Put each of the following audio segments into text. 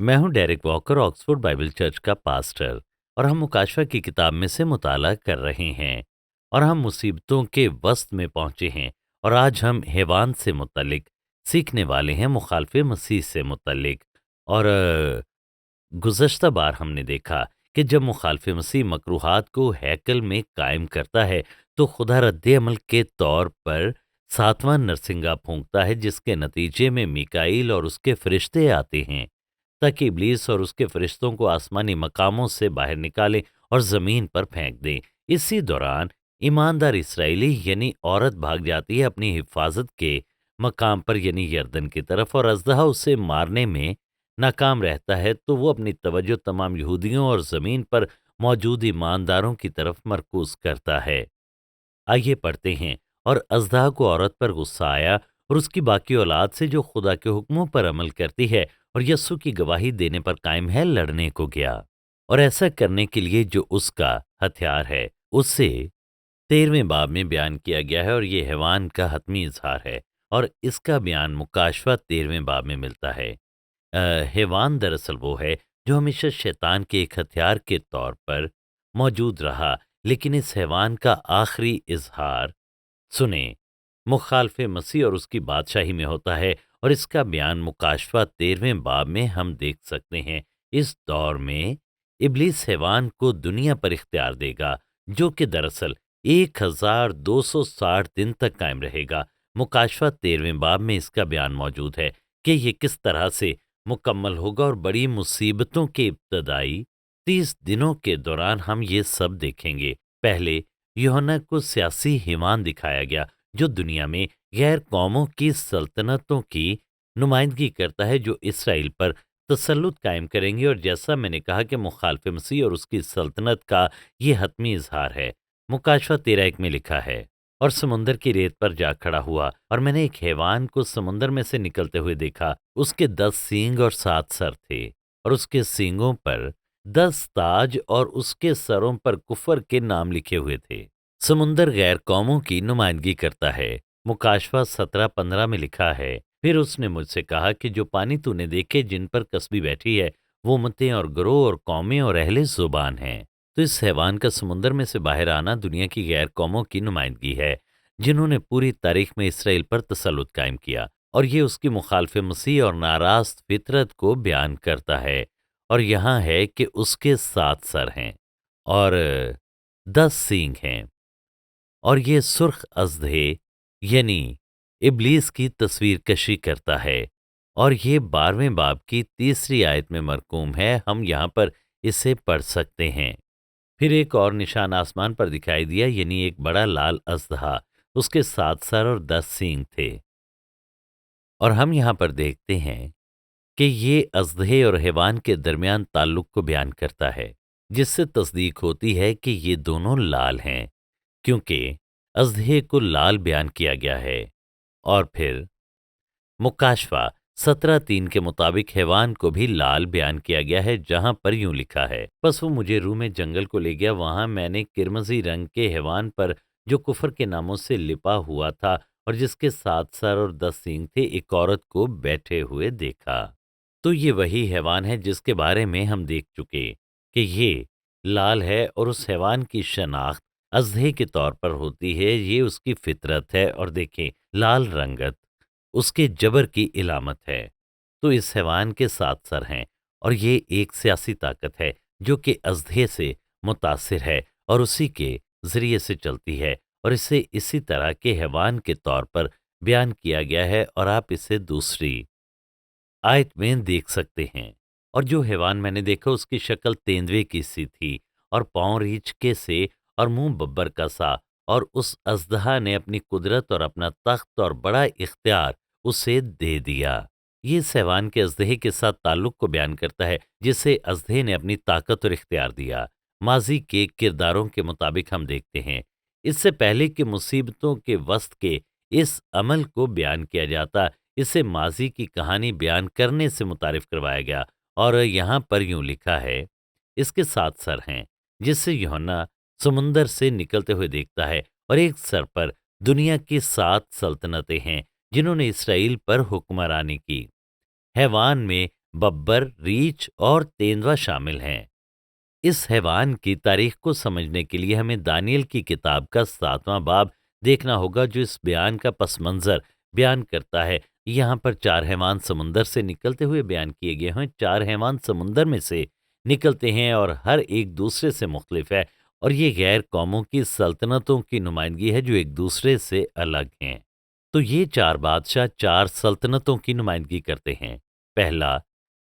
मैं हूं Derrick Walker, Oxford Bible church का पास्टर। और हम मुकाशवा की किताब में से मुताला कर रहे हैं और हम मुसीबतों के वस्त में पहुंचे हैं। और आज हम हैवान से मुतलिक सीखने वाले हैं, मुखालफे मसीह से मुतलिक। और गुज़श्ता बार हमने देखा कि जब मुखालफ़े मसीह मकरूहात को हैकल में कायम करता है, तो खुदा रद्द-ए-अमल के तौर पर सातवां नरसिंगा फूँकता है, जिसके नतीजे में मीकाईल और उसके फ़रिश्ते आते हैं, ताकि इब्लीस और उसके फ़रिश्तों को आसमानी मकामों से बाहर निकालें और ज़मीन पर फेंक दें। इसी दौरान ईमानदार इसराइली यानी औरत भाग जाती है अपनी हिफ़ाज़त के मकाम पर यानी यरदन की तरफ, और अजदहा उसे मारने में नाकाम रहता है, तो वो अपनी तवज्जो तमाम यहूदियों और ज़मीन पर मौजूद ईमानदारों की तरफ मरकूज़ करता है। आइए पढ़ते हैं। और अजदहा को औरत पर गुस्सा आया और उसकी बाकी औलाद से जो खुदा के हुक्मों पर अमल करती है और यस्सु की गवाही देने पर कायम है, लड़ने को गया। और ऐसा करने के लिए जो उसका हथियार है, उससे 13वें बाब में बयान किया गया है, और ये हैवान का हतमी इजहार है। और इसका बयान मुकाशवा 13वें बाब में मिलता है। हैवान दरअसल वो है जो हमेशा शैतान के एक हथियार के तौर पर मौजूद रहा, लेकिन इस हैवान का आखिरी इजहार सुने मुखालफे मसीह और उसकी बादशाही में होता है। और इसका बयान मुकाशवा 13वें बाब में हम देख सकते हैं। इस दौर में इब्लीस हैवान को दुनिया पर इख्तियार देगा, जो कि दरअसल 1260 दिन तक कायम रहेगा। मुकाशवा 13वें बाब में इसका बयान मौजूद है कि ये किस तरह से मुकम्मल होगा, और बड़ी मुसीबतों के इब्तदाई 30 दिनों के दौरान हम ये सब देखेंगे। पहले यूहन्ना को सियासी हिमान दिखाया गया, जो दुनिया में गैर कौमों की सल्तनतों की नुमाइंदगी करता है, जो इसराइल पर तसल्लुत कायम करेंगे। और जैसा मैंने कहा कि मुखालफे मसीह और उसकी सल्तनत का ये हतमी इजहार है। मुकाशवा 13:1 में लिखा है, और समुंदर की रेत पर जा खड़ा हुआ, और मैंने एक हैवान को समुंदर में से निकलते हुए देखा। उसके 10 सींग और 7 सर थे, और उसके सींगों पर 10 ताज, और उसके सरों पर कुफर के नाम लिखे हुए थे। समुंदर गैर कौमों की नुमाइंदगी करता है। मुकाशवा 17:15 में लिखा है, फिर उसने मुझसे कहा कि जो पानी तूने देखे जिन पर कसबी बैठी है, वो उम्मतें और गिरोह और कौमें और अहले जुबान हैं। तो इस हैवान का समुंदर में से बाहर आना दुनिया की गैर कौमों की नुमाइंदगी है, जिन्होंने पूरी तारीख में इसराइल पर तसल्लुत कायम किया। और ये उसकी मुखालफे मसीह और नाराज फितरत को बयान करता है। और यहाँ है कि उसके 7 सर हैं और 10 सींग हैं, और ये सुर्ख अजदहे यानी इब्लीस की तस्वीर कशी करता है। और ये 12वें बाब की तीसरी आयत में मरकूम है, हम यहाँ पर इसे पढ़ सकते हैं। फिर एक और निशान आसमान पर दिखाई दिया, यानी एक बड़ा लाल अजदहा, उसके 7 सर और 10 सींग थे। और हम यहाँ पर देखते हैं कि ये अजदहे और हैवान के दरमियान ताल्लुक को बयान करता है, जिससे तस्दीक होती है कि ये दोनों लाल हैं, क्योंकि अजदहे को लाल बयान किया गया है। और फिर मुकाशवा 17:3 के मुताबिक हैवान को भी लाल बयान किया गया है, जहां पर यूं लिखा है, बस वो मुझे रूह में जंगल को ले गया, वहां मैंने किरमजी रंग के हैवान पर, जो कुफर के नामों से लिपा हुआ था और जिसके 7 सर और 10 सींग थे, एक औरत को बैठे हुए देखा। तो ये वही हैवान है जिसके बारे में हम देख चुके कि ये लाल है, और उस हैवान की शनाख्त अजहे के तौर पर होती है। ये उसकी फितरत है, और देखें लाल रंगत उसके जबर की इलामत है। तो इस हैवान के 7 सर हैं, और ये एक सियासी ताकत है जो कि अजहे से मुतासिर है और उसी के जरिए से चलती है। और इसे इसी तरह के हैवान के तौर पर बयान किया गया है, और आप इसे दूसरी आयत में देख सकते हैं। और जो हैवान मैंने देखा उसकी शक्ल तेंदुए की सी थी, और पाँव रीछ के से, और मुंह बब्बर का सा। और उस अजदहा ने अपनी कुदरत और अपना तख्त और बड़ा इख्तियार उसे दे दिया। ये इस हैवान के अजदहे के साथ ताल्लुक को बयान करता है, जिसे अजदहे ने अपनी ताकत और इख्तियार दिया। माजी के किरदारों के मुताबिक हम देखते हैं, इससे पहले कि मुसीबतों के वस्त के इस अमल को बयान किया जाता, इसे माजी की कहानी बयान करने से मुतारिफ करवाया गया। और यहाँ पर यूं लिखा है, इसके 7 सर हैं, जिससे यूहन्ना समुंदर से निकलते हुए देखता है, और एक सर पर दुनिया की 7 सल्तनतें हैं, जिन्होंने इसराइल पर हुक्मरानी की। हैवान में बब्बर, रीछ और तेंदुआ शामिल हैं। इस हैवान की तारीख को समझने के लिए हमें दानियल की किताब का 7वां बाब देखना होगा, जो इस बयान का पस मंज़र बयान करता है। यहाँ पर 4 हैवान समुंदर से निकलते हुए बयान किए गए हैं। 4 हैवान समुंदर में से निकलते हैं और हर एक दूसरे से मुख्तलिफ है, और ये गैर कौमों की सल्तनतों की नुमाइंदगी है जो एक दूसरे से अलग हैं। तो ये 4 बादशाह 4 सल्तनतों की नुमाइंदगी करते हैं। पहला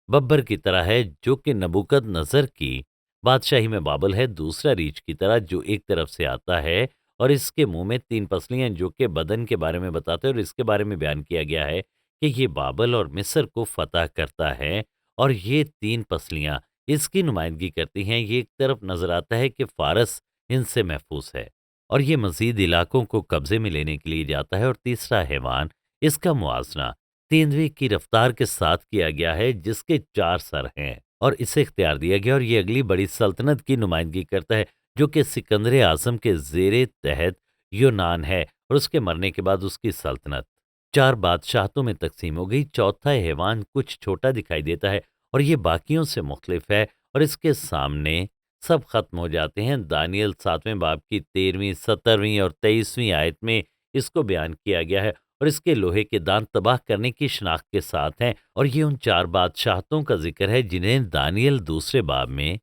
बब्बर की तरह है, जो कि नबूकदनज़र की बादशाही में बाबल है। दूसरा रीछ की तरह, जो एक तरफ से आता है और इसके मुंह में 3 पसलियां, जो कि बदन के बारे में बताते हैं, और इसके बारे में बयान किया गया है कि ये बाबल और मिस्र को फतह करता है, और ये 3 पसलियां इसकी नुमाइंदगी करती हैं। ये एक तरफ नजर आता है कि फारस इनसे महफूज है, और ये मजीद इलाकों को कब्जे में लेने के लिए जाता है। और तीसरा हैवान, इसका मुआवजना तेंदुए की रफ्तार के साथ किया गया है, जिसके 4 सर हैं, और इसे इख्तियार दिया गया, और ये अगली बड़ी सल्तनत की नुमाइंदगी करता है, जो कि सिकंदर आज़म के ज़ेरे तहत यूनान है, और उसके मरने के बाद उसकी सल्तनत 4 बादशाहतों में तक़सीम हो गई। चौथा हैवान कुछ छोटा दिखाई देता है, और ये बाकियों से मुख्तलिफ है, और इसके सामने सब खत्म हो जाते हैं। दानियल 7वें बाब की 13वीं, 17वीं और 23वीं आयत में इसको बयान किया गया है, और इसके लोहे के दांत तबाह करने की शनाख्त के साथ हैं। और ये उन 4 बादशाहतों का जिक्र है जिन्हें दानियल दूसरे बाब में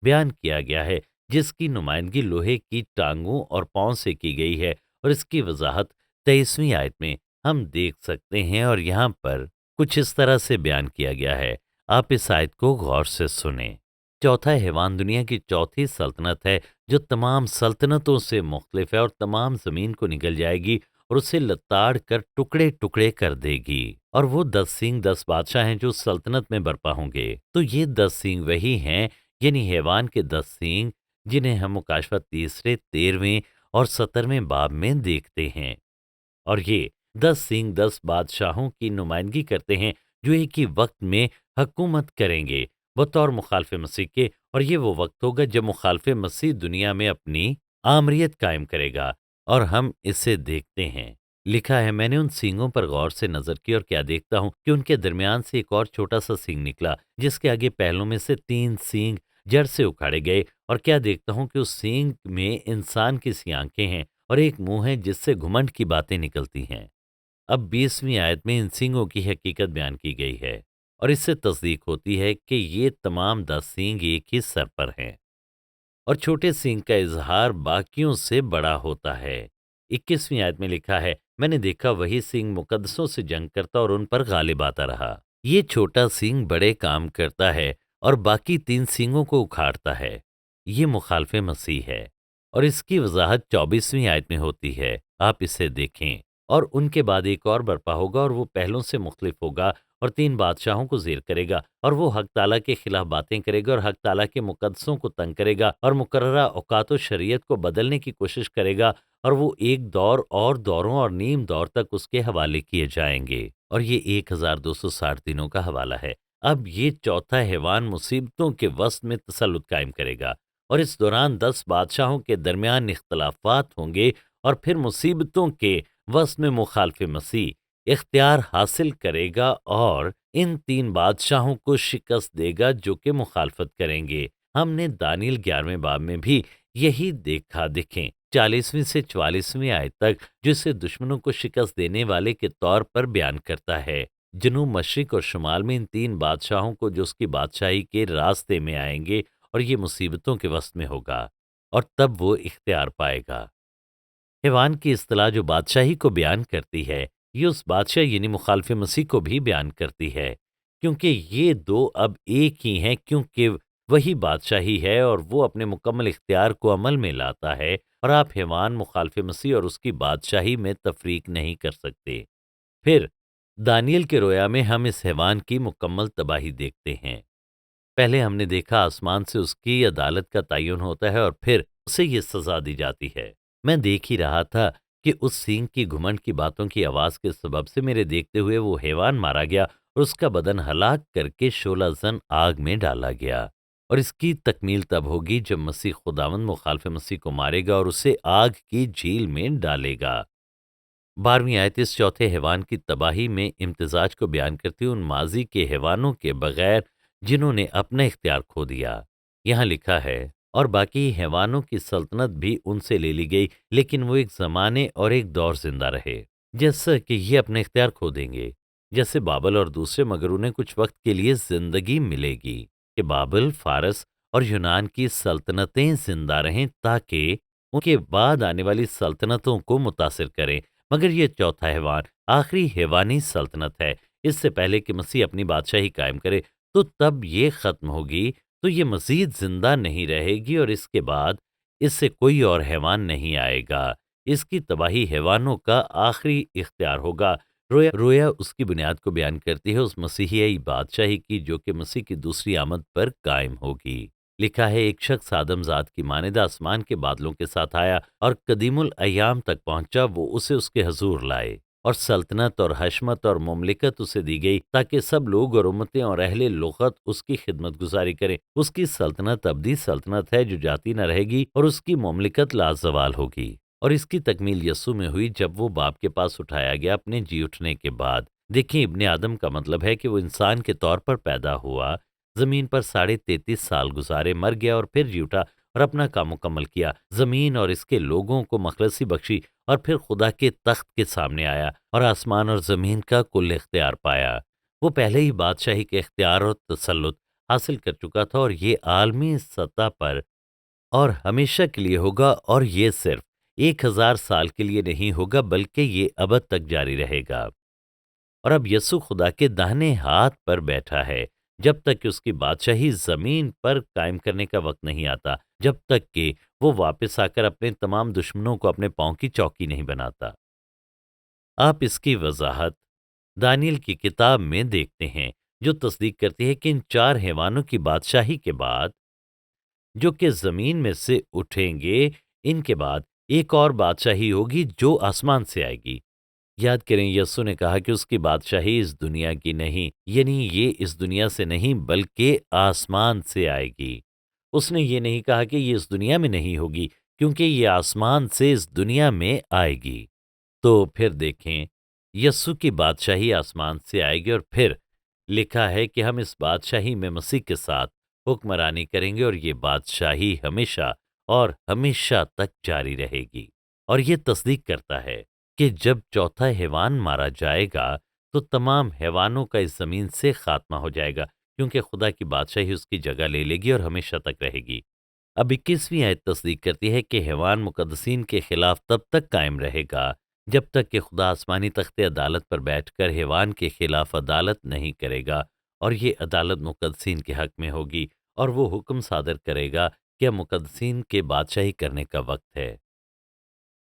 बयान किया गया है, जिसकी नुमाइंदगी लोहे की टांगों और पाँव से की गई है, और इसकी वजाहत 23वीं आयत में हम देख सकते हैं, और यहाँ पर कुछ इस तरह से बयान किया गया है। आप इस आयत को गौर से सुने। चौथा हैवान दुनिया की चौथी सल्तनत है, जो तमाम सल्तनतों से मुख्तलिफ है, और तमाम जमीन को निगल जाएगी और उसे लताड़ कर टुकड़े टुकड़े कर देगी। और वो 10 सींग 10 बादशाह हैं जो सल्तनत में बरपा होंगे। तो ये 10 सींग वही हैं, यानी हैवान के 10 सींग, जिन्हें हम मुकाशवा तीसरे, 13वें और 17वें बाब में देखते हैं। और ये 10 सींग 10 बादशाहों की नुमाइंदगी करते हैं, जो एक ही वक्त में हकूमत करेंगे बतौर मुखालफ मसीह के। और ये वो वक्त होगा जब मुखालफ मसीह दुनिया में अपनी आमरीत कायम करेगा, और हम इसे देखते हैं। लिखा है, मैंने उन सींगों पर गौर से नजर की, और क्या देखता हूँ कि उनके दरमियान से एक और छोटा सा सींग निकला, जिसके आगे पहलों में से 3 सींग जड़ से उखाड़े गए। और क्या देखता हूँ कि उस सींग में इंसान की सी आंखें हैं, और एक मुंह है जिससे घुमंड की बातें निकलती हैं। अब 20वीं आयत में इन सींगों की हकीकत बयान की गई है, और इससे तस्दीक होती है कि ये तमाम 10 सींग एक ही सर पर हैं, और छोटे सींग का इजहार बाकियों से बड़ा होता है। 21वीं आयत में लिखा है, मैंने देखा वही सींग मुकद्दसों से जंग करता और उन पर गालिब आता रहा। ये छोटा सींग बड़े काम करता है, और बाकी 3 सींगों को उखाड़ता है। ये मुखालफे मसीह है, और इसकी वजाहत 24वीं आयत में होती है। आप इसे देखें। और उनके बाद एक और बर्पा होगा, और वो पहलों से मुख्तलिफ होगा, और 3 बादशाहों को ज़ेर करेगा, और वो हक ताला के खिलाफ बातें करेगा, और हक ताला के मुकद्दसों को तंग करेगा, और मुकर्ररा औकात व शरीयत को बदलने की कोशिश करेगा, और वो एक दौर और दौरों और नीम दौर तक उसके हवाले किए जाएंगे। और ये 1260 दिनों का हवाला है। अब ये चौथा हैवान मुसीबतों के वस्त में तसल्लुत कायम करेगा, और इस दौरान 10 बादशाहों के दरमियान इख्तलाफात होंगे, और फिर मुसीबतों के वस्त में मुखालफ मसीह इख्तियार हासिल करेगा, और इन 3 बादशाहों को शिकस्त देगा जो कि मुखालफत करेंगे। हमने दानियल 11वें बाब में भी यही देखा। देखें 40वीं से 44वीं आयत तक, जिसे दुश्मनों को शिकस्त देने वाले के तौर पर बयान करता है। जनूब, मशरिक और शुमाल में इन 3 बादशाहों को जो उसकी बादशाही के रास्ते में आएंगे, और ये मुसीबतों के वस्त में होगा, और तब वो इख्तियार पाएगा। हैवान की इस्तिलाह जो बादशाही को बयान करती है, ये उस बादशाह यानी मुखालफ मसीह को भी बयान करती है, क्योंकि ये दो अब एक ही हैं, क्योंकि वही बादशाही है, और वो अपने मुकम्मल इख्तियार को अमल में लाता है, और आप हैवान, मुखालफ मसीह और उसकी बादशाही में तफरीक नहीं कर सकते। फिर दानियल के रोया में हम इस हैवान की मुकम्मल तबाही देखते हैं। पहले हमने देखा आसमान से उसकी अदालत का तयन होता है, और फिर उसे ये सजा दी जाती है। मैं देख ही रहा था कि उस सींग की घुमंड की बातों की आवाज के सबब से मेरे देखते हुए वो हैवान मारा गया, और उसका बदन हलाक करके शोला जन आग में डाला गया। और इसकी तकमील तब होगी जब मसीह खुदावंद मुखालफ मसीह को मारेगा, और उसे आग की झील में डालेगा। 12ویں آیت اس چوتھے حیوان کی تباہی میں امتزاج کو بیان کرتی ہے ان ماضی کے حیوانوں کے بغیر جنہوں نے اپنا اختیار کھو دیا۔ یہاں لکھا ہے اور باقی حیوانوں کی سلطنت بھی ان سے لے لی گئی، لیکن وہ ایک زمانے اور ایک دور زندہ رہے جیسا کہ یہ اپنے اختیار کھو دیں گے، جیسے بابل اور دوسرے، مگر انہیں کچھ وقت کے لیے زندگی ملے گی کہ بابل، فارس اور یونان کی سلطنتیں زندہ رہیں تاکہ ان کے بعد آنے والی سلطنتوں کو متاثر کریں۔ مگر یہ چوتھا حیوان آخری حیوانی سلطنت ہے۔ اس سے پہلے کہ مسیح اپنی بادشاہی قائم کرے تو تب یہ ختم ہوگی، تو یہ مزید زندہ نہیں رہے گی اور اس کے بعد اس سے کوئی اور حیوان نہیں آئے گا۔ اس کی تباہی حیوانوں کا آخری اختیار ہوگا۔ رویا اس کی بنیاد کو بیان کرتی ہے اس مسیحی بادشاہی کی جو کہ مسیح کی دوسری آمد پر قائم ہوگی۔ لکھا ہے ایک شخص آدم ذات کی مانند آسمان کے بادلوں کے ساتھ آیا اور قدیم الایام تک پہنچا، وہ اسے اس کے حضور لائے اور سلطنت اور حشمت اور مملکت اسے دی گئی تاکہ سب لوگ اور امتیں اور اہل لغت اس کی خدمت گزاری کریں۔ اس کی سلطنت ابدی سلطنت ہے جو جاتی نہ رہے گی اور اس کی مملکت لازوال ہوگی، اور اس کی تکمیل یسوع میں ہوئی جب وہ باپ کے پاس اٹھایا گیا اپنے جی اٹھنے کے بعد۔ دیکھیں ابن آدم کا مطلب ہے کہ وہ انسان کے طور پر پیدا ہوا، زمین پر 33.5 سال گزارے، مر گیا اور پھر جی اٹھا اور اپنا کام مکمل کیا، زمین اور اس کے لوگوں کو مخلصی بخشی اور پھر خدا کے تخت کے سامنے آیا اور آسمان اور زمین کا کل اختیار پایا۔ وہ پہلے ہی بادشاہی کے اختیار اور تسلط حاصل کر چکا تھا، اور یہ عالمی سطح پر اور ہمیشہ کے لیے ہوگا، اور یہ صرف 1000 سال کے لیے نہیں ہوگا بلکہ یہ ابد تک جاری رہے گا۔ اور اب یسوع خدا کے داہنے ہاتھ پر بیٹھا ہے جب تک کہ اس کی بادشاہی زمین پر قائم کرنے کا وقت نہیں آتا، جب تک کہ وہ واپس آ کر اپنے تمام دشمنوں کو اپنے پاؤں کی چوکی نہیں بناتا۔ آپ اس کی وضاحت دانیل کی کتاب میں دیکھتے ہیں جو تصدیق کرتی ہے کہ ان 4 حیوانوں کی بادشاہی کے بعد جو کہ زمین میں سے اٹھیں گے، ان کے بعد ایک اور بادشاہی ہوگی جو آسمان سے آئے گی۔ یاد کریں یسوع نے کہا کہ اس کی بادشاہی اس دنیا کی نہیں، یعنی یہ اس دنیا سے نہیں بلکہ آسمان سے آئے گی۔ اس نے یہ نہیں کہا کہ یہ اس دنیا میں نہیں ہوگی، کیونکہ یہ آسمان سے اس دنیا میں آئے گی۔ تو پھر دیکھیں یسوع کی بادشاہی آسمان سے آئے گی، اور پھر لکھا ہے کہ ہم اس بادشاہی میں مسیح کے ساتھ حکمرانی کریں گے، اور یہ بادشاہی ہمیشہ اور ہمیشہ تک جاری رہے گی۔ اور یہ تصدیق کرتا ہے کہ جب چوتھا حیوان مارا جائے گا تو تمام حیوانوں کا اس زمین سے خاتمہ ہو جائے گا، کیونکہ خدا کی بادشاہی اس کی جگہ لے لے گی اور ہمیشہ تک رہے گی۔ اب 21ویں آیت تصدیق کرتی ہے کہ حیوان مقدسین کے خلاف تب تک قائم رہے گا جب تک کہ خدا آسمانی تخت عدالت پر بیٹھ کر حیوان کے خلاف عدالت نہیں کرے گا، اور یہ عدالت مقدسین کے حق میں ہوگی، اور وہ حکم صادر کرے گا کہ اب مقدسین کے بادشاہی کرنے کا وقت ہے۔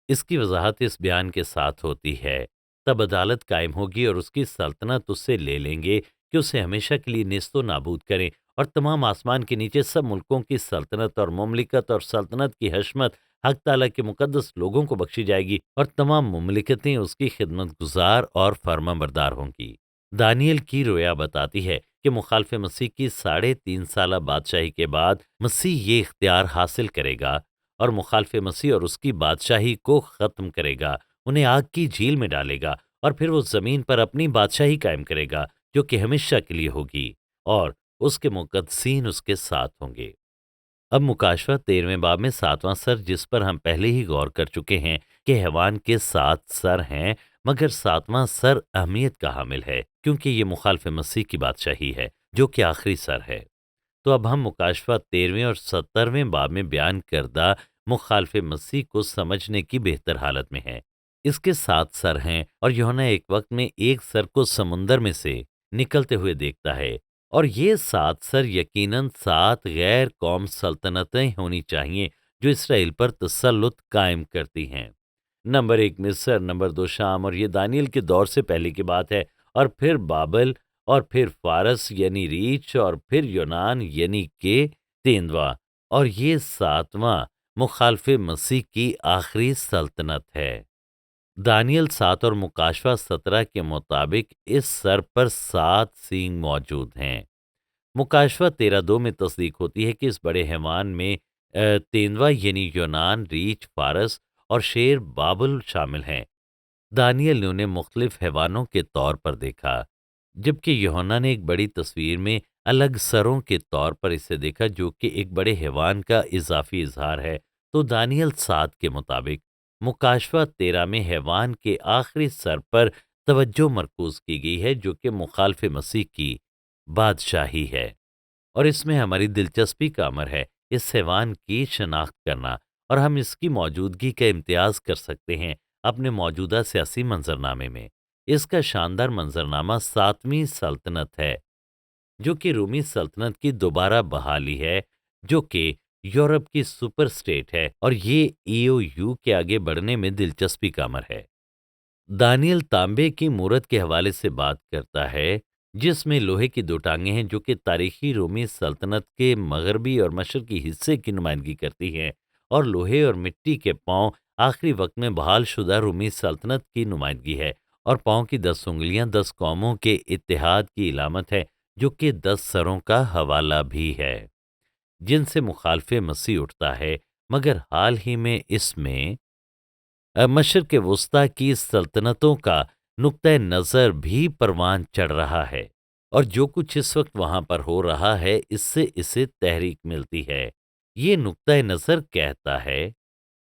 اس کی وضاحت اس بیان کے ساتھ ہوتی ہے، تب عدالت قائم ہوگی اور اس کی سلطنت اس سے لے لیں گے کہ اسے ہمیشہ کے لیے نیست و نابود کریں، اور تمام آسمان کے نیچے سب ملکوں کی سلطنت اور مملکت اور سلطنت کی حشمت حق تعالیٰ کے مقدس لوگوں کو بخشی جائے گی، اور تمام مملکتیں اس کی خدمت گزار اور فرما بردار ہوں گی۔ دانیل کی رویا بتاتی ہے کہ مخالف مسیح کی 3.5 سالہ بادشاہی کے بعد مسیح یہ اختیار حاصل کرے گا اور مخالف مسیح اور اس کی بادشاہی کو ختم کرے گا، انہیں آگ کی جھیل میں ڈالے گا، اور پھر وہ زمین پر اپنی بادشاہی قائم کرے گا جو کہ ہمیشہ کے لیے ہوگی، اور اس کے مقدسین اس کے ساتھ ہوں گے۔ اب مکاشفہ 13ویں باب میں 7واں سر، جس پر ہم پہلے ہی غور کر چکے ہیں کہ حیوان کے 7 سر ہیں، مگر 7واں سر اہمیت کا حامل ہے کیونکہ یہ مخالف مسیح کی بادشاہی ہے جو کہ آخری سر ہے۔ تو اب ہم مکاشفہ 13ویں اور 17ویں باب میں بیان کردہ مخالف مسیح کو سمجھنے کی بہتر حالت میں ہیں۔ اس کے 7 سر ہیں، اور یوحنا ایک وقت میں ایک سر کو سمندر میں سے نکلتے ہوئے دیکھتا ہے، اور یہ 7 سر یقیناً 7 غیر قوم سلطنتیں ہونی چاہیے جو اسرائیل پر تسلط قائم کرتی ہیں۔ نمبر 1 مصر، نمبر 2 شام، اور یہ دانیل کے دور سے پہلے کی بات ہے، اور پھر بابل، اور پھر فارس یعنی ریچھ، اور پھر یونان یعنی کہ تیندوا، اور یہ 7واں مخالف مسیح کی آخری سلطنت ہے۔ دانیل 7 اور مکاشفہ 17 کے مطابق اس سر پر 7 سینگ موجود ہیں۔ مکاشفہ 13:2 میں تصدیق ہوتی ہے کہ اس بڑے حیوان میں تیندوا یعنی یونان، ریچھ، فارس اور شیر بابل شامل ہیں۔ दानियल ने उन्हें मुख्तलिफ हैवानों के तौर पर देखा, जबकि यूहन्ना ने एक बड़ी तस्वीर में अलग सरों के तौर पर इसे देखा, जो कि एक बड़े हैवान का इजाफी इजहार है। तो दानियल 7 के मुताबिक मुकाशवा 13 में हैवान के आखिरी सर पर तवज्जो मरकूज की गई है, जो कि मुखालफ मसीह की बादशाही है। और इसमें हमारी दिलचस्पी का अमर है इस हैवान की शनाख्त करना, और हम इसकी मौजूदगी का इम्तियाज कर सकते हैं अपने मौजूदा सियासी मंजरनामे में। इसका शानदार मंजरनामा 7वीं सल्तनत है, जो कि रूमी सल्तनत की दोबारा बहाली है, जो कि यूरोप की सुपर स्टेट है, और ये ईओयू के आगे बढ़ने में दिलचस्पी का अमर है। दानियल तांबे की मूरत के हवाले से बात करता है, जिसमें लोहे की दो टांगें हैं, जो कि तारीखी रोमी सल्तनत के मगरबी और मशरकी हिस्से की नुमाइंदगी करती हैं, और लोहे और मिट्टी के पांव आखिरी वक्त में बहाल शुदा रूमी सल्तनत की नुमाइंदगी है, और पांव की 10 उंगलियां 10 कौमों के इत्तेहाद की इलामत है, जो कि 10 सरों का हवाला भी है, जिनसे मुखालफे मसीह उठता है। मगर हाल ही में इसमें मशरक़ वुस्ता की सल्तनतों का नुक्ता नज़र भी परवान चढ़ रहा है, और जो कुछ इस वक्त वहाँ पर हो रहा है, इससे इसे तहरीक मिलती है। ये नुक्ता नज़र कहता है,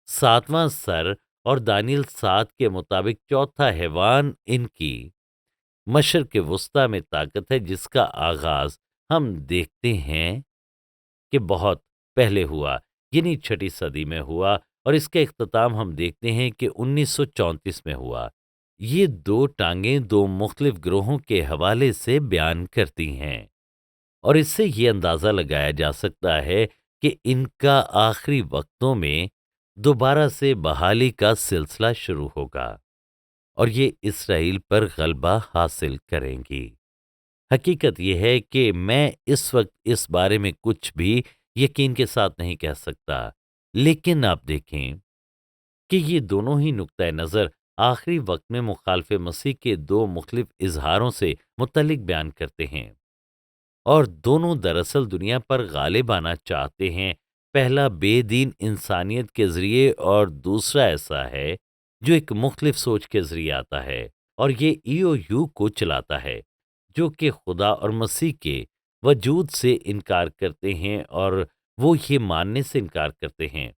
7वां सर और दानियल 7 के मुताबिक चौथा हैवान इनकी मशरक़ वुस्ता में ताकत है, जिसका आगाज़ हम देखते हैं कि बहुत पहले हुआ, यानी 6ठी सदी में हुआ, और इसका इख्तिताम हम देखते हैं कि 1934 में हुआ। ये दो टांगें दो मुख्तलिफ ग्रोहों के हवाले से बयान करती हैं, और इससे ये अंदाज़ा लगाया जा सकता है कि इनका आखिरी वक्तों में दोबारा से बहाली का सिलसिला शुरू होगा, और ये इसराइल पर गलबा हासिल करेंगी। हकीकत यह है कि मैं इस वक्त इस बारे में कुछ भी यकीन के साथ नहीं कह सकता, लेकिन आप देखें कि ये दोनों ही नुक्ता नज़र आखिरी वक्त में मुखालफ मसीह के दो मुख्तलिफ इजहारों से मुतल्लिक बयान करते हैं, और दोनों दरअसल दुनिया पर गालिब आना चाहते हैं। पहला बेदीन इंसानियत के ज़रिए, और दूसरा ऐसा है जो एक मुख्तलिफ सोच के ज़रिए आता है, और ये ईओयू को चलाता है, जो कि खुदा और मसीह के वजूद से इनकार करते हैं, और वो ये मानने से इनकार करते हैं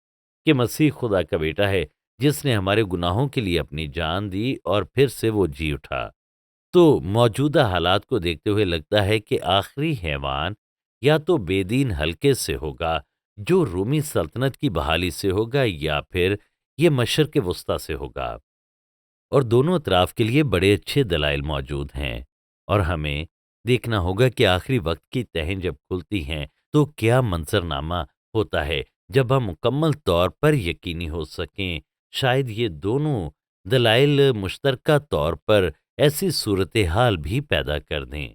कि मसीह खुदा का बेटा है, जिसने हमारे गुनाहों के लिए अपनी जान दी और फिर से वो जी उठा। तो मौजूदा हालात को देखते हुए लगता है कि आखिरी हैवान या तो बेदीन हल्के से होगा, जो रूमी सल्तनत की बहाली से होगा, या फिर ये मशरक़ वुस्ता से होगा, और दोनों अतराफ के लिए बड़े अच्छे दलाइल मौजूद हैं। और हमें देखना होगा कि आखिरी वक्त की तहें जब खुलती हैं, तो क्या मंजरनामा होता है, जब हम मुकम्मल तौर पर यकीनी हो सकें। शायद ये दोनों दलाइल मुश्तरका तौर पर ऐसी सूरत हाल भी पैदा कर दें।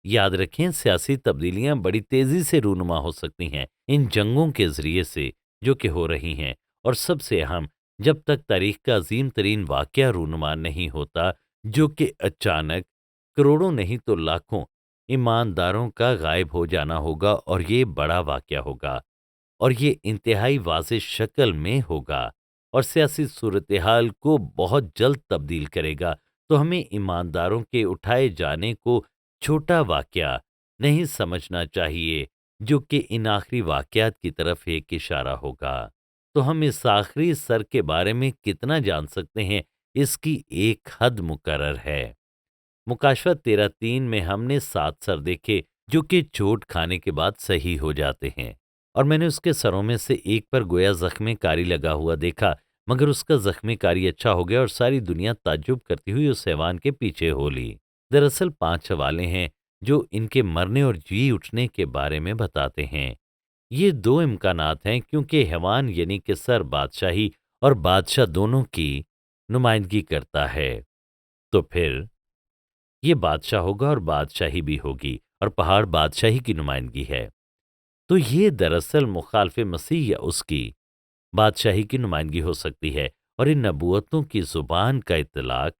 याद रखें, सियासी तब्दीलियां बड़ी तेजी से रूनुमा हो सकती हैं इन जंगों के जरिए से जो कि हो रही हैं, और सबसे अहम, जब तक तारीख का अजीम तरीन वाक़या रूनुमा नहीं होता, जो कि अचानक करोड़ों नहीं तो लाखों ईमानदारों का गायब हो जाना होगा, और ये बड़ा वाक़या होगा, और ये इंतहाई वाज़ेह शक्ल में होगा, और सियासी सूरत हाल को बहुत जल्द तब्दील करेगा। तो हमें ईमानदारों के उठाए जाने को छोटा वाक़या नहीं समझना चाहिए, जो कि इन आखिरी वाक़यात की तरफ एक इशारा होगा। तो हम इस आखिरी सर के बारे में कितना जान सकते हैं, इसकी एक हद मुकर्रर है। मुकाशवा 13:3 में हमने 7 सर देखे, जो कि चोट खाने के बाद सही हो जाते हैं, और मैंने उसके सरों में से एक पर गोया जख्म कारी लगा हुआ देखा, मगर उसका जख्म कारी अच्छा हो गया, और सारी दुनिया ताज्जुब करती हुई उस हैवान के पीछे हो ली। दरअसल 5 हवाले हैं जो इनके मरने और जी उठने के बारे में बताते हैं। ये दो इम्कानात हैं, क्योंकि हैवान यानी कि सर बादशाही और बादशाह दोनों की नुमाइंदगी करता है। तो फिर ये बादशाह होगा और बादशाही भी होगी, और पहाड़ बादशाही की नुमाइंदगी है। तो ये दरअसल मुखालफ मसीह या उसकी बादशाही की नुमाइंदगी हो सकती है, और इन नबूवतों की जुबान का इतलाक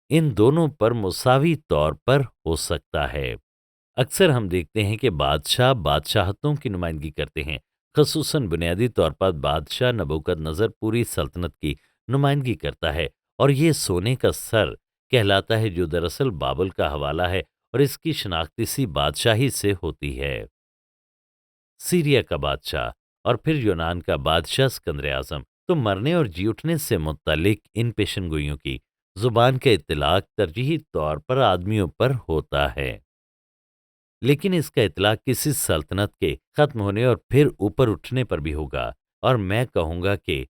इन दोनों पर मुसावी तौर पर हो सकता है। अक्सर हम देखते हैं कि बादशाह बादशाहतों की नुमाइंदगी करते हैं, खसूसन बुनियादी तौर पर बादशाह नबूकदनज़र पूरी सल्तनत की नुमाइंदगी करता है, اور یہ سونے کا سر کہلاتا ہے، جو دراصل بابل کا حوالہ ہے اور اس کی شناخت اسی بادشاہی سے ہوتی ہے۔ سیریا کا بادشاہ اور پھر یونان کا بادشاہ اسکندر اعظم، تو مرنے اور جی اٹھنے سے متعلق ان پیشن گوئیوں کی زبان کا اطلاق ترجیحی طور پر آدمیوں پر ہوتا ہے، لیکن اس کا اطلاق کسی سلطنت کے ختم ہونے اور پھر اوپر اٹھنے پر بھی ہوگا، اور میں کہوں گا کہ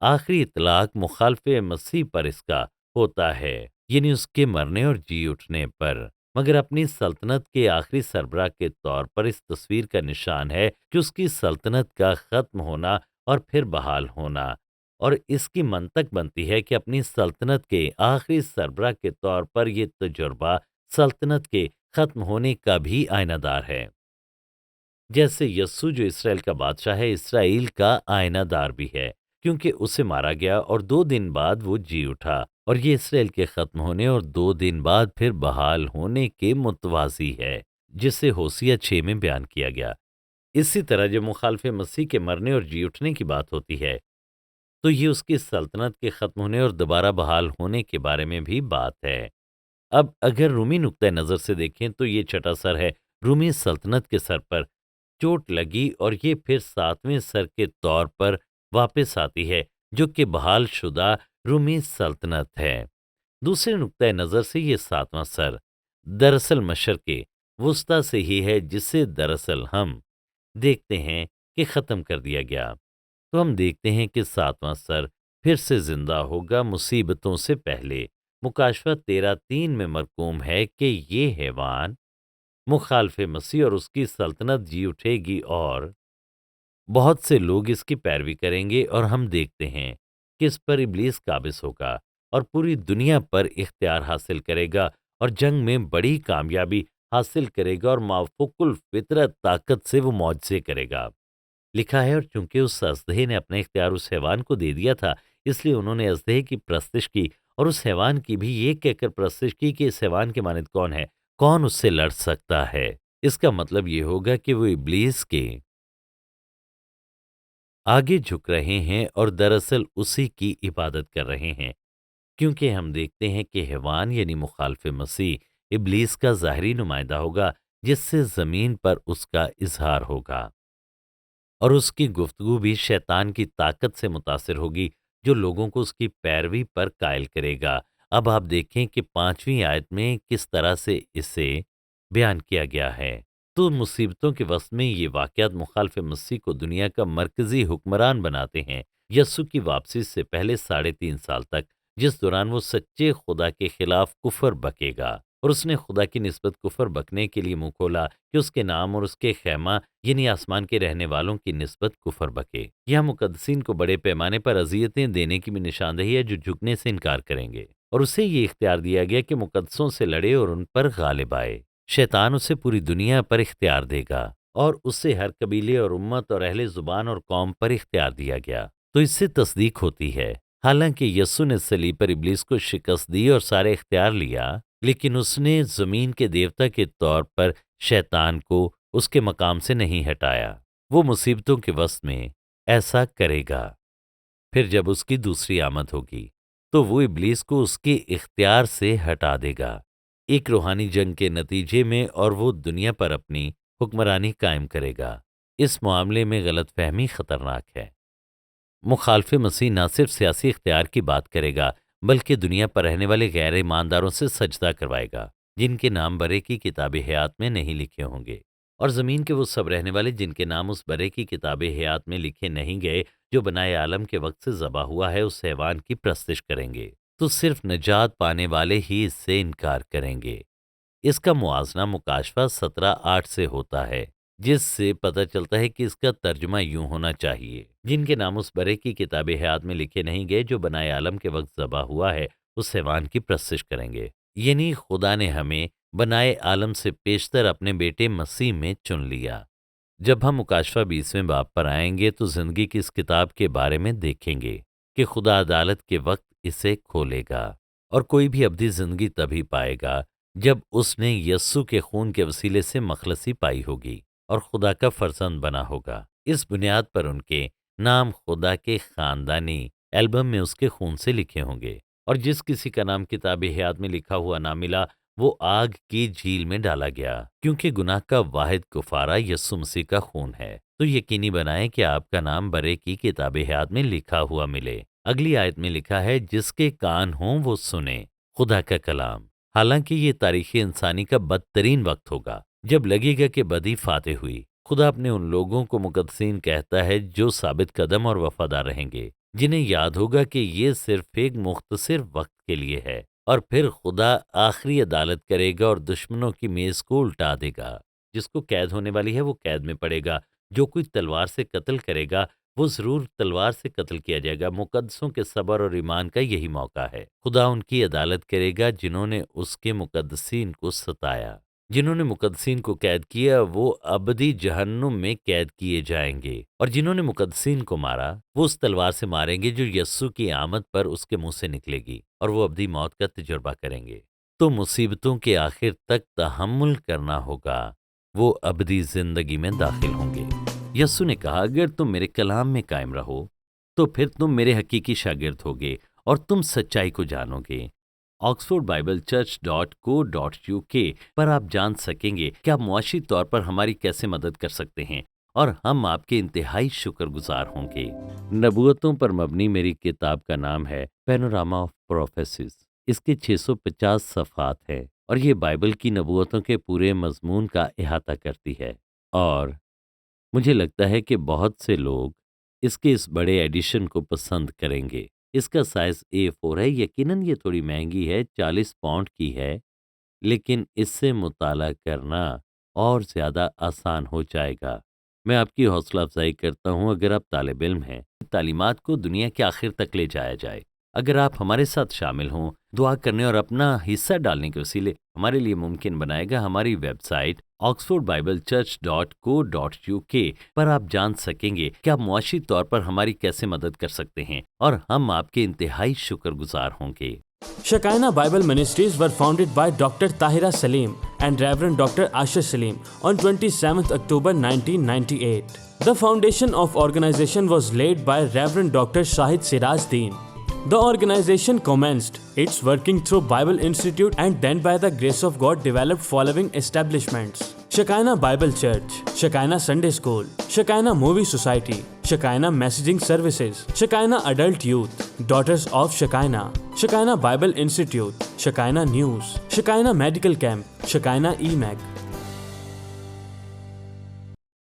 آخری اطلاق مخالف مسیح پر اس کا ہوتا ہے، یعنی اس کے مرنے اور جی اٹھنے پر۔ مگر اپنی سلطنت کے آخری سربراہ کے طور پر اس تصویر کا نشان ہے کہ اس کی سلطنت کا ختم ہونا اور پھر بحال ہونا، اور اس کی منطق بنتی ہے کہ اپنی سلطنت کے آخری سربراہ کے طور پر یہ تجربہ سلطنت کے ختم ہونے کا بھی آئینہ دار ہے، جیسے یسوع جو اسرائیل کا بادشاہ ہے، اسرائیل کا آئینہ دار بھی ہے، کیونکہ اسے مارا گیا اور 2 دن بعد وہ جی اٹھا، اور یہ اسرائیل کے ختم ہونے اور 2 دن بعد پھر بحال ہونے کے متوازی ہے، جسے ہوسیہ 6 میں بیان کیا گیا۔ اسی طرح جب مخالف مسیح کے مرنے اور جی اٹھنے کی بات ہوتی ہے، تو یہ اس کی سلطنت کے ختم ہونے اور دوبارہ بحال ہونے کے بارے میں بھی بات ہے۔ اب اگر رومی نقطۂ نظر سے دیکھیں تو یہ چھٹا سر ہے، رومی سلطنت کے سر پر چوٹ لگی اور یہ پھر 7ویں سر کے طور پر واپس آتی ہے، جو کہ بحال شدہ رومی سلطنت ہے۔ دوسرے نقطۂ نظر سے یہ 7واں سر دراصل مشرق وسطی سے ہی ہے، جسے دراصل ہم دیکھتے ہیں کہ ختم کر دیا گیا، تو ہم دیکھتے ہیں کہ 7واں سر پھر سے زندہ ہوگا مصیبتوں سے پہلے۔ مکاشفہ 13:3 میں مرقوم ہے کہ یہ حیوان مخالف مسیح اور اس کی سلطنت جی اٹھے گی، اور بہت سے لوگ اس کی پیروی کریں گے، اور ہم دیکھتے ہیں کہ اس پر ابلیس قابض ہوگا اور پوری دنیا پر اختیار حاصل کرے گا اور جنگ میں بڑی کامیابی حاصل کرے گا، اور مافوق الفطرت طاقت سے وہ معجزے کرے گا۔ لکھا ہے، اور چونکہ اس اژدہے نے اپنا اختیار اس حیوان کو دے دیا تھا، اس لیے انہوں نے اژدہے کی پرستش کی اور اس حیوان کی بھی یہ کہہ کر پرستش کی کہ اس حیوان کے مانند کون ہے، کون اس سے لڑ سکتا ہے۔ اس کا مطلب یہ ہوگا کہ وہ ابلیس کے آگے جھک رہے ہیں اور دراصل اسی کی عبادت کر رہے ہیں، کیونکہ ہم دیکھتے ہیں کہ حیوان یعنی مخالف مسیح ابلیس کا ظاہری نمائندہ ہوگا، جس سے زمین پر اس کا اظہار ہوگا، اور اس کی گفتگو بھی شیطان کی طاقت سے متاثر ہوگی، جو لوگوں کو اس کی پیروی پر قائل کرے گا۔ اب آپ دیکھیں کہ 5ویں آیت میں کس طرح سے اسے بیان کیا گیا ہے۔ تو مصیبتوں کے وسط میں یہ واقعات مخالف مسیح کو دنیا کا مرکزی حکمران بناتے ہیں، یسوع کی واپسی سے پہلے 3.5 سال تک، جس دوران وہ سچے خدا کے خلاف کفر بکے گا، اور اس نے خدا کی نسبت کفر بکنے کے لیے منہ کھولا کہ اس کے نام اور اس کے خیمہ یعنی آسمان کے رہنے والوں کی نسبت کفر بکے۔ یہاں مقدسین کو بڑے پیمانے پر اذیتیں دینے کی بھی نشاندہی ہے، جو جھکنے سے انکار کریں گے، اور اسے یہ اختیار دیا گیا کہ مقدسوں سے لڑے اور ان پر غالب آئے۔ شیطان اسے پوری دنیا پر اختیار دے گا، اور اسے ہر قبیلے اور امت اور اہل زبان اور قوم پر اختیار دیا گیا، تو اس سے تصدیق ہوتی ہے۔ حالانکہ یسوع نے صلیب پر ابلیس کو شکست دی اور سارے اختیار لیا، لیکن اس نے زمین کے دیوتا کے طور پر شیطان کو اس کے مقام سے نہیں ہٹایا۔ وہ مصیبتوں کے وسط میں ایسا کرے گا۔ پھر جب اس کی دوسری آمد ہوگی تو وہ ابلیس کو اس کے اختیار سے ہٹا دے گا، ایک روحانی جنگ کے نتیجے میں، اور وہ دنیا پر اپنی حکمرانی قائم کرے گا۔ اس معاملے میں غلط فہمی خطرناک ہے۔ مخالف مسیح نہ صرف سیاسی اختیار کی بات کرے گا، بلکہ دنیا پر رہنے والے غیر ایمانداروں سے سجدہ کروائے گا، جن کے نام برے کی کتاب حیات میں نہیں لکھے ہوں گے، اور زمین کے وہ سب رہنے والے جن کے نام اس برے کی کتاب حیات میں لکھے نہیں گئے، جو بنائے عالم کے وقت سے ذبح ہوا ہے، اس حیوان کی پرستش کریں گے، تو صرف نجات پانے والے ہی اس سے انکار کریں گے۔ اس کا موازنہ مکاشفہ 17:8 سے ہوتا ہے، جس سے پتہ چلتا ہے کہ اس کا ترجمہ یوں ہونا چاہیے: جن کے نام اس برے کی کتاب حیات میں لکھے نہیں گئے، جو بنائے عالم کے وقت ذبح ہوا ہے، اس حیوان کی پرستش کریں گے۔ یعنی خدا نے ہمیں بنائے عالم سے پیشتر اپنے بیٹے مسیح میں چن لیا۔ جب ہم مکاشفہ 20ویں باب پر آئیں گے تو زندگی کی اس کتاب کے بارے میں دیکھیں گے کہ خدا عدالت کے وقت اسے کھولے گا، اور کوئی بھی ابدی زندگی تبھی پائے گا جب اس نے یسوع کے خون کے وسیلے سے مخلصی پائی ہوگی اور خدا کا فرزند بنا ہوگا۔ اس بنیاد پر ان کے نام خدا کے خاندانی البم میں اس کے خون سے لکھے ہوں گے۔ اور جس کسی کا نام کتاب حیات میں لکھا ہوا نہ ملا وہ آگ کی جھیل میں ڈالا گیا، کیونکہ گناہ کا واحد کفارہ یسوع مسیح کا خون ہے۔ تو یقینی بنائیں کہ آپ کا نام برے کی کتاب حیات میں لکھا ہوا ملے۔ اگلی آیت میں لکھا ہے، جس کے کان ہوں وہ سنیں خدا کا کلام۔ حالانکہ یہ تاریخ انسانی کا بدترین وقت ہوگا، جب لگے گا کہ بدی فاتح ہوئی۔ خدا اپنے ان لوگوں کو مقدسین کہتا ہے جو ثابت قدم اور وفادار رہیں گے، جنہیں یاد ہوگا کہ یہ صرف ایک مختصر وقت کے لیے ہے، اور پھر خدا آخری عدالت کرے گا اور دشمنوں کی میز کو الٹا دے گا۔ جس کو قید ہونے والی ہے وہ قید میں پڑے گا، جو کوئی تلوار سے قتل کرے گا وہ ضرور تلوار سے قتل کیا جائے گا۔ مقدسوں کے صبر اور ایمان کا یہی موقع ہے۔ خدا ان کی عدالت کرے گا جنہوں نے اس کے مقدسین کو ستایا۔ جنہوں نے مقدسین کو قید کیا وہ ابدی جہنم میں قید کیے جائیں گے، اور جنہوں نے مقدسین کو مارا وہ اس تلوار سے ماریں گے جو یسوع کی آمد پر اس کے منہ سے نکلے گی، اور وہ ابدی موت کا تجربہ کریں گے۔ تو مصیبتوں کے آخر تک تحمل کرنا ہوگا، وہ ابدی زندگی میں داخل ہوں گے۔ یسوع نے کہا، اگر تم میرے کلام میں قائم رہو تو پھر تم میرے حقیقی شاگرد ہوگے اور تم سچائی کو جانو گے۔ oxfordbiblechurch.co.uk پر آپ جان سکیں گے کہ آپ معاشی طور پر ہماری کیسے مدد کر سکتے ہیں، اور ہم آپ کے انتہائی شکر گزار ہوں گے۔ نبوتوں پر مبنی میری کتاب کا نام ہے پینوراما آف پروفیسیز۔ اس کے 650 صفحات ہیں، اور یہ بائبل کی نبوتوں کے پورے مضمون کا احاطہ کرتی ہے، اور مجھے لگتا ہے کہ بہت سے لوگ اس کے اس بڑے ایڈیشن کو پسند کریں گے۔ اس کا سائز A4 ہے، یقیناً یہ تھوڑی مہنگی ہے، 40 پاؤنڈ کی ہے، لیکن اس سے مطالعہ کرنا اور زیادہ آسان ہو جائے گا۔ میں آپ کی حوصلہ افزائی کرتا ہوں، اگر آپ طالب علم ہیں، تعلیمات کو دنیا کے آخر تک لے جایا جائے۔ اگر آپ ہمارے ساتھ شامل ہوں، دعا کرنے اور اپنا حصہ ڈالنے کے وسیلے ہمارے لیے ممکن بنائے گا۔ ہماری ویب سائٹ oxfordbiblechurch.co.uk پر آپ جان سکیں گے کہ آپ معاشی طور پر ہماری کیسے مدد کر سکتے ہیں، اور ہم آپ کے انتہائی شکر گزار ہوں گے۔ Shekinah Bible Ministries were founded by Dr. Tahira Salim and Reverend Dr. Asher Salim on 27th October 1998. The foundation of organization was laid by Reverend Dr. Shahid Siraj Deen. The organization commenced its working through Bible Institute and then by the grace of God developed following establishments: Shekinah Bible Church, Shekinah Sunday School, Shekinah Movie Society, Shekinah Messaging Services, Shekinah Adult Youth, Daughters of Shekinah, Shekinah Bible Institute, Shekinah News, Shekinah Medical Camp, Shekinah EMAG.